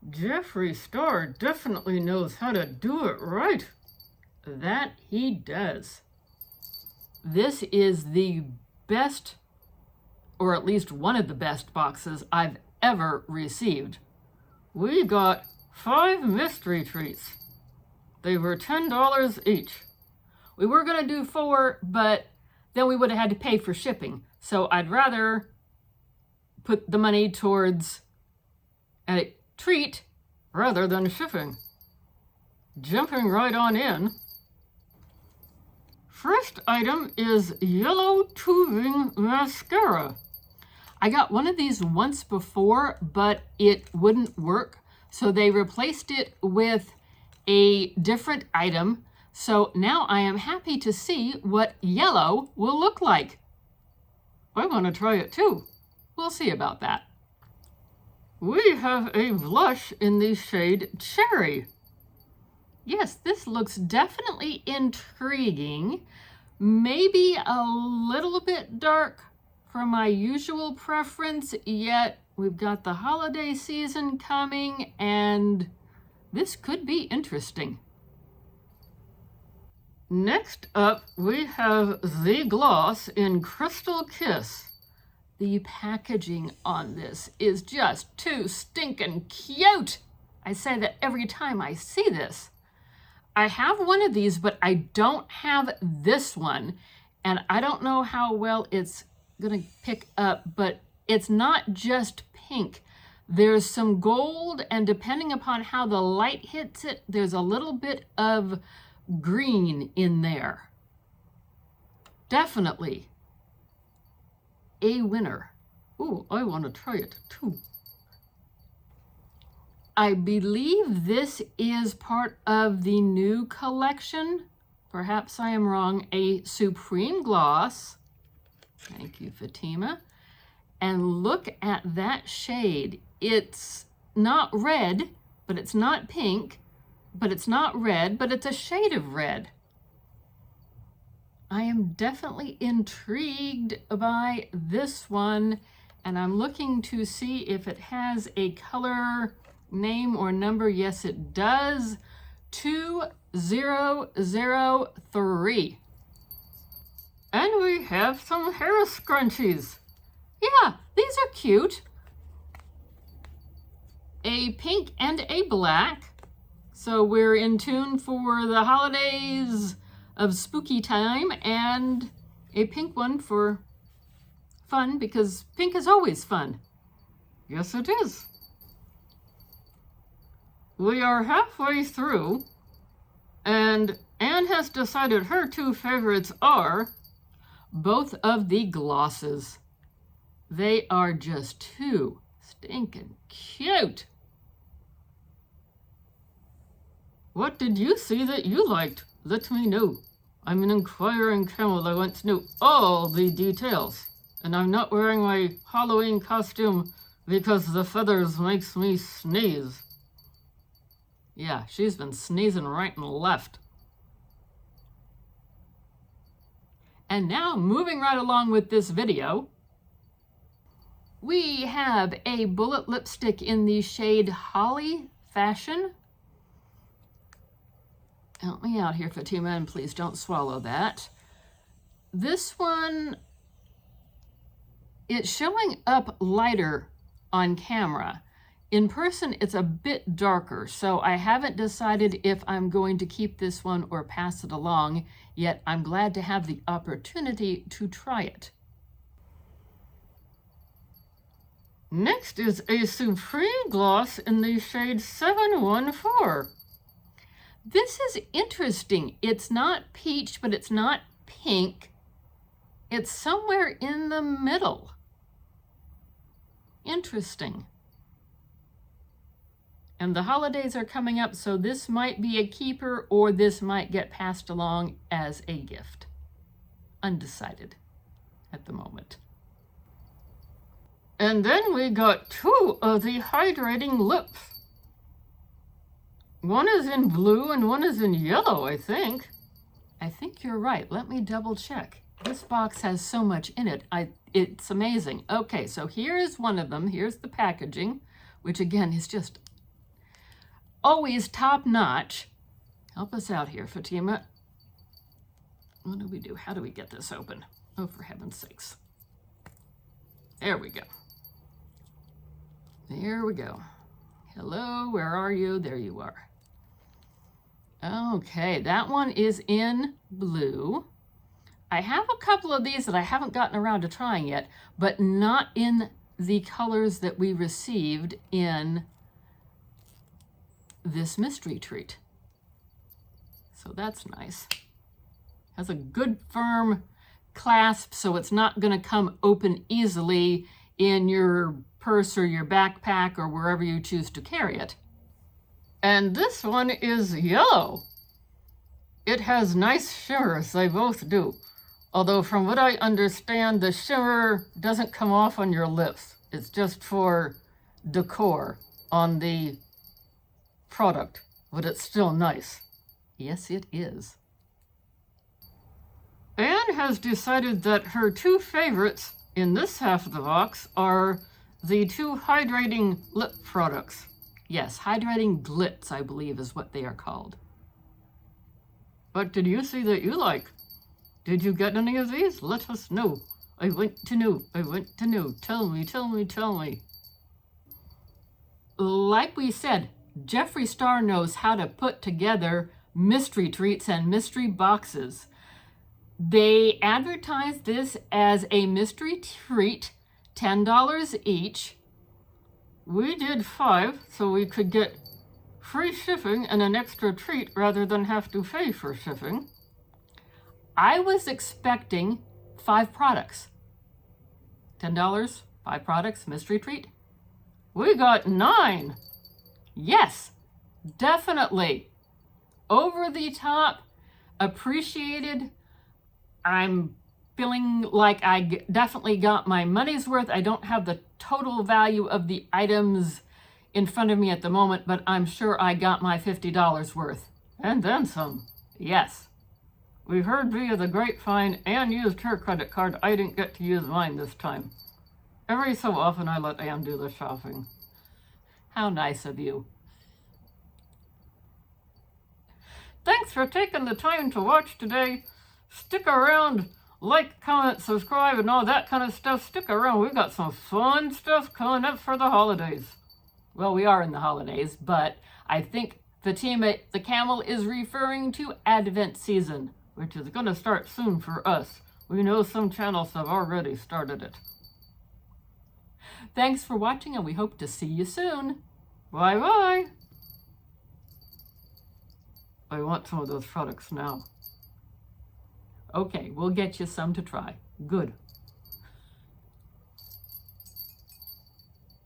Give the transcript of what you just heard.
Jeffree Star definitely knows how to do it right. That he does. This is the best, or at least one of the best boxes I've ever received. We got 5 mystery treats. They were $10 each. We were going to do 4, but then we would have had to pay for shipping. So I'd rather put the money towards a treat rather than shipping. Jumping right on in. First item is yellow tubing mascara. I got one of these once before, but it wouldn't work. So they replaced it with a different item. So now I am happy to see what yellow will look like. I want to try it too. We'll see about that. We have a blush in the shade Cherry. Yes, this looks definitely intriguing. Maybe a little bit dark for my usual preference, yet we've got the holiday season coming and this could be interesting. Next up, we have the gloss in Crystal Kiss. The packaging on this is just too stinking cute. I say that every time I see this. I have one of these, but I don't have this one. And I don't know how well it's gonna pick up, but it's not just pink. There's some gold, and depending upon how the light hits it, there's a little bit of green in there. Definitely a winner. Ooh, I want to try it too. I believe this is part of the new collection. Perhaps I am wrong. A Supreme Gloss. Thank you, Fatima. And look at that shade. It's not red, but it's not pink, but it's not red, but it's a shade of red. I am definitely intrigued by this one, and I'm looking to see if it has a color name or number. Yes, it does. 2003. And we have some hair scrunchies. Yeah, these are cute. A pink and a black. So we're in tune for the holidays of spooky time, and a pink one for fun, because pink is always fun. Yes, it is. We are halfway through, and Anne has decided her 2 favorites are both of the glosses. They are just too stinking cute. What did you see that you liked? Let me know. I'm an inquiring camel. I want to know all the details. And I'm not wearing my Halloween costume because the feathers makes me sneeze. Yeah, she's been sneezing right and left. And now, moving right along with this video, we have a bullet lipstick in the shade Holly Fashion. Help me out here, Fatima, and please don't swallow that. This one, it's showing up lighter on camera. In person, it's a bit darker, so I haven't decided if I'm going to keep this one or pass it along, yet I'm glad to have the opportunity to try it. Next is a Supreme Gloss in the shade 714. This is interesting. It's not peach, but it's not pink. It's somewhere in the middle. Interesting. And the holidays are coming up, so this might be a keeper or this might get passed along as a gift. Undecided at the moment. And then we got 2 of the hydrating lips. One is in blue and one is in yellow, I think. I think you're right. Let me double check. This box has so much in it. It's amazing. Okay, so here's one of them. Here's the packaging, which again is just always top notch. Help us out here, Fatima. What do we do? How do we get this open? Oh, for heaven's sakes. There we go. There we go. Hello, where are you? There you are. Okay, that one is in blue. I have a couple of these that I haven't gotten around to trying yet, but not in the colors that we received in this mystery treat. So that's nice. Has a good firm clasp, so it's not going to come open easily in your purse or your backpack or wherever you choose to carry it. And this one is yellow. It has nice shimmers, they both do. Although from what I understand, the shimmer doesn't come off on your lips. It's just for decor on the product, but it's still nice. Yes, it is. Anne has decided that her two favorites in this half of the box are the two hydrating lip products. Yes, hydrating glitz, I believe, is what they are called. What did you see that you like? Did you get any of these? Let us know. I want to know. I want to know. Tell me, tell me, tell me. Like we said, Jeffree Star knows how to put together mystery treats and mystery boxes. They advertise this as a mystery treat, $10 each. We did 5, so we could get free shipping and an extra treat rather than have to pay for shipping. I was expecting 5 products. $10, 5 products, mystery treat. We got 9. Yes, definitely. Over the top, appreciated. I'm feeling like I definitely got my money's worth. I don't have the total value of the items in front of me at the moment, but I'm sure I got my $50 worth. And then some. Yes. We heard via the grapevine and used her credit card. I didn't get to use mine this time. Every so often I let Anne do the shopping. How nice of you. Thanks for taking the time to watch today. Stick around, like, comment, subscribe, and all that kind of stuff. Stick around. We've got some fun stuff coming up for the holidays. Well, we are in the holidays, but I think Fatima the Camel is referring to Advent season, which is going to start soon for us. We know some channels have already started it. Thanks for watching, and we hope to see you soon. Bye-bye. I want some of those products now. Okay, we'll get you some to try. Good.